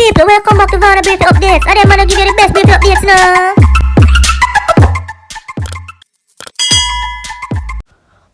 people, welcome back to Vana Beauty Updates. I am gonna give you the best beauty updates now.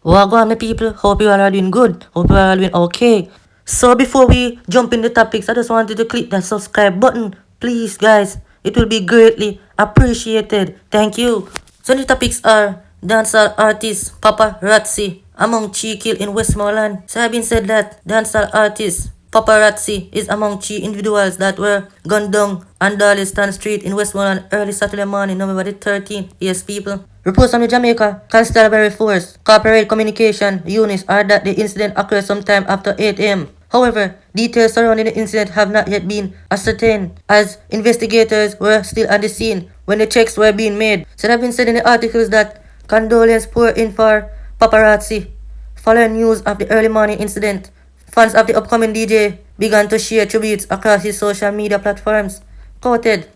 Wagwan, my people. Hope you all are doing good. Hope you all are doing okay. So before we jump in the topics, I just wanted to click that subscribe button. Please, guys. It will be greatly appreciated. Thank you. So the topics are dancehall artist Paparazzi among Chi kill in Westmoreland. So having said that, dancehall artist Paparazzi is among 3 individuals that were gunned down on Darliston Street in Westmoreland early Saturday morning, November the 13th. Yes, people. Reports from the Jamaica Constabulary Force Corporate Communication Units are that the incident occurred sometime after 8 a.m. However, details surrounding the incident have not yet been ascertained, as investigators were still on the scene when the checks were being made. So it has been said in the articles that condolence pour in for Paparazzi. Following news of the early morning incident, fans of the upcoming DJ began to share tributes across his social media platforms. Quoted,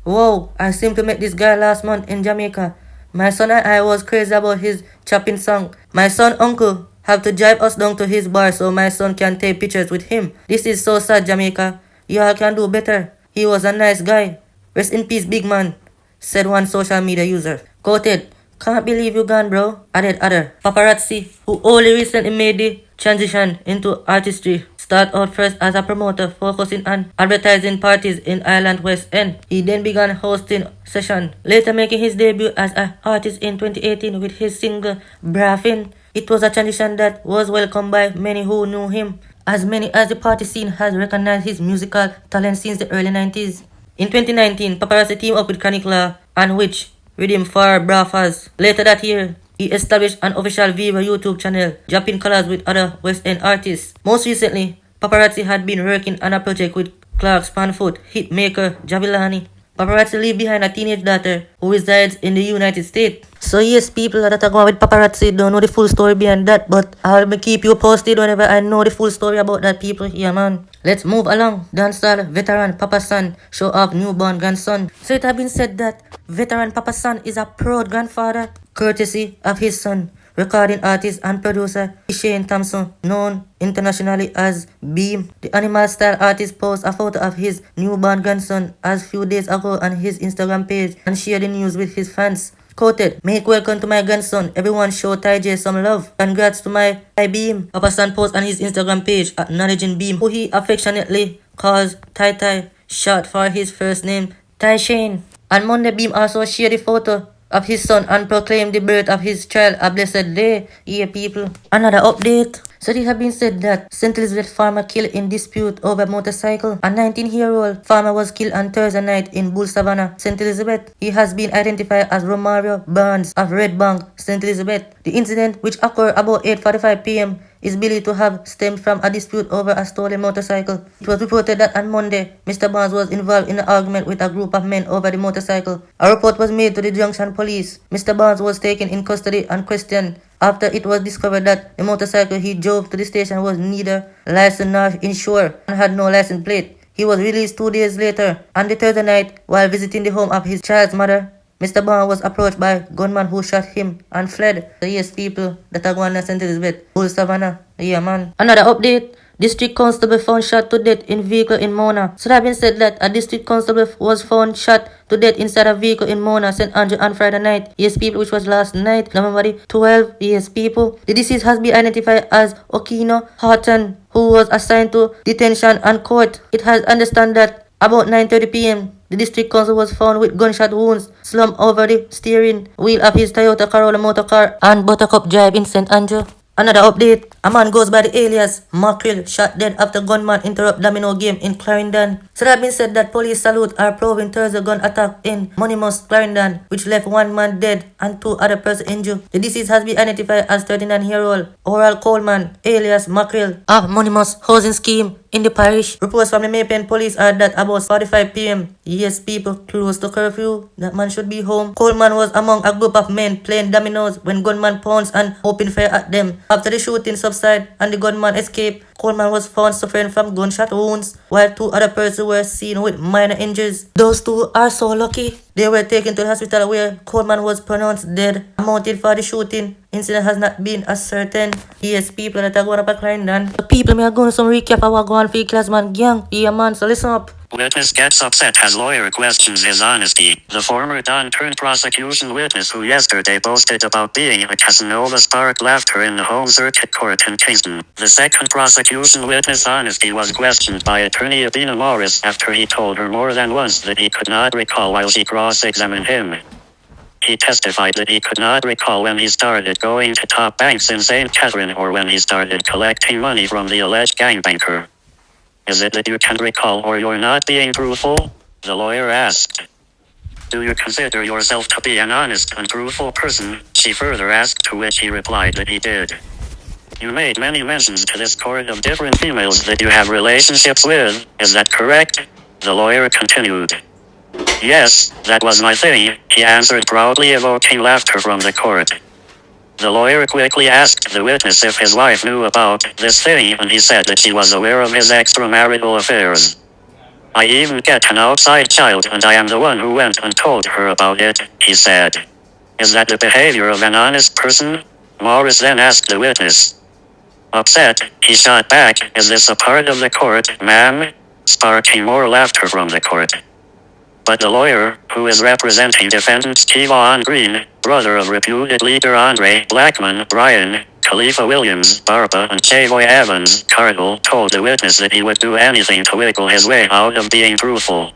"Wow, I seem to met this guy last month in Jamaica. My son and I was crazy about his chopping song. My son uncle have to drive us down to his bar so my son can take pictures with him. This is so sad, Jamaica. Y'all can do better. He was a nice guy. Rest in peace, big man," said one social media user. Quoted, "Can't believe you gone, bro," added other. Paparazzi, who only recently made the transition into artistry, started out first as a promoter focusing on advertising parties in Ireland West End. He then began hosting sessions, later making his debut as an artist in 2018 with his single Braffin. It was a transition that was welcomed by many who knew him, as many as the party scene has recognized his musical talent since the early 90s. In 2019, Paparazzi teamed up with Chronic Law and Witch Rhythm for Braffas. Later that year, he established an official Viva YouTube channel, dropping collabs with other West End artists. Most recently, Paparazzi had been working on a project with Clark Spanfoot hitmaker Javilani. Paparazzi leave behind a teenage daughter who resides in the United States. So yes, people that are going with Paparazzi don't know the full story behind that, but I'll keep you posted whenever I know the full story about that, people. Yeah, man. Let's move along. Dancehall veteran Papa San show off newborn grandson. So it has been said that veteran Papa San is a proud grandfather, courtesy of his son, recording artist and producer Shane Thompson, known internationally as Beam. The animal style artist posted a photo of his newborn grandson a few days ago on his Instagram page and shared the news with his fans. Quoted, "Make welcome to my grandson. Everyone show Ty J some love. Congrats to my Beam." Papa San posted on his Instagram page acknowledging Beam, who he affectionately calls Tai, short for his first name, Ty Shane. On Monday, Beam also shared a photo of his son and proclaimed the birth of his child a blessed day. Yeah, people. Another update. So it has been said that St. Elizabeth farmer killed in dispute over motorcycle. A 19-year-old farmer was killed on Thursday night in Bull Savannah, St. Elizabeth. He has been identified as Romario Barnes of Red Bank, St. Elizabeth. The incident, which occurred about 8:45 p.m., is believed to have stemmed from a dispute over a stolen motorcycle. It was reported that on Monday, Mr. Barnes was involved in an argument with a group of men over the motorcycle. A report was made to the Junction Police. Mr. Barnes was taken in custody and questioned after it was discovered that the motorcycle he drove to the station was neither licensed nor insured and had no license plate. He was released 2 days later. On the Thursday night, while visiting the home of his child's mother, Mr. Barnes was approached by a gunman who shot him and fled. So yes, people that are going to St. Elizabeth, Bull Savannah. Yeah, man. Another update. District Constable found shot to death in vehicle in Mona. So it has been said that a District Constable was found shot to death inside a vehicle in Mona, St. Andrew on Friday night. Yes, people, which was last night, November 12. Yes, people. The deceased has been identified as Okino Horton, who was assigned to detention and court. It has understood that about 9:30 p.m., the district council was found with gunshot wounds slumped over the steering wheel of his Toyota Corolla motor car on Buttercup Drive in St. Andrew. Another update. A man goes by the alias Mackerel shot dead after gunman interrupt domino game in Clarendon. So that been said that police salute are probing Thursday gun attack in Monimus, Clarendon, which left one man dead and 2 other persons injured. The deceased has been identified as 39-year-old Oral Coleman, alias Mackerel, of Monimus housing scheme in the parish. Reports from the Maypen police are that about 45 p.m. Yes, people, close to curfew. That man should be home. Coleman was among a group of men playing dominoes when gunman pounced and opened fire at them. After the shooting subsided and the gunman escaped, Coleman was found suffering from gunshot wounds, while 2 other persons were seen with minor injuries. Those 2 are so lucky. They were taken to the hospital where Coleman was pronounced dead. Amounted for the shooting incident has not been ascertained. Yes, people that are going up at Clarendon. The people may are going some recap of what going on for the Classman gang. Yeah, man, so listen up. Witness gets upset as lawyer questions his honesty. The former Don-turned-prosecution witness who yesterday boasted about being a Casanova sparked laughter in the home circuit court in Kingston. The second prosecution witness' honesty was questioned by attorney Abina Morris after he told her more than once that he could not recall while she cross-examined him. He testified that he could not recall when he started going to top banks in St. Catherine or when he started collecting money from the alleged gangbanker. Is it that you can't recall or you're not being truthful? The lawyer asked. Do you consider yourself to be an honest and truthful person? She further asked, to which he replied that he did. You made many mentions to this court of different females that you have relationships with, is that correct? The lawyer continued. Yes, that was my thing, he answered proudly, evoking laughter from the court. The lawyer quickly asked the witness if his wife knew about this thing, and he said that she was aware of his extramarital affairs. I even get an outside child and I am the one who went and told her about it, he said. Is that the behavior of an honest person? Morris then asked the witness. Upset, he shot back, is this a part of the court, ma'am? Sparking more laughter from the court. But the lawyer, who is representing defendant Kevon Green, brother of reputed leader Andre Blackman, Brian, Khalifa Williams, Barba, and Chavoy Evans, Cardinal, told the witness that he would do anything to wiggle his way out of being truthful.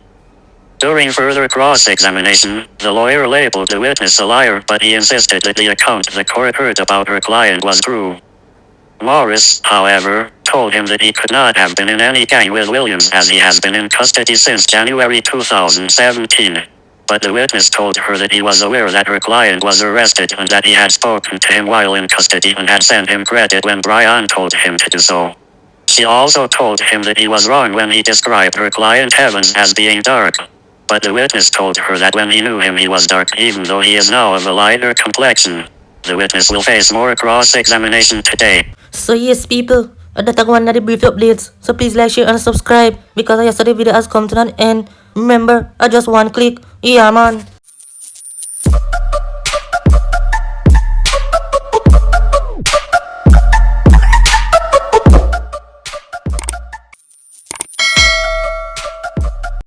During further cross-examination, the lawyer labeled the witness a liar, but he insisted that the account the court heard about her client was true. Morris, however, told him that he could not have been in any gang with Williams as he has been in custody since January 2017. But the witness told her that he was aware that her client was arrested and that he had spoken to him while in custody and had sent him credit when Brian told him to do so. She also told him that he was wrong when he described her client Evans as being dark. But the witness told her that when he knew him he was dark even though he is now of a lighter complexion. The witness will face more cross-examination today. So yes people, that one of the brief updates. So please like, share and subscribe because yesterday video has come to an end. Remember, I just one click. Yeah man.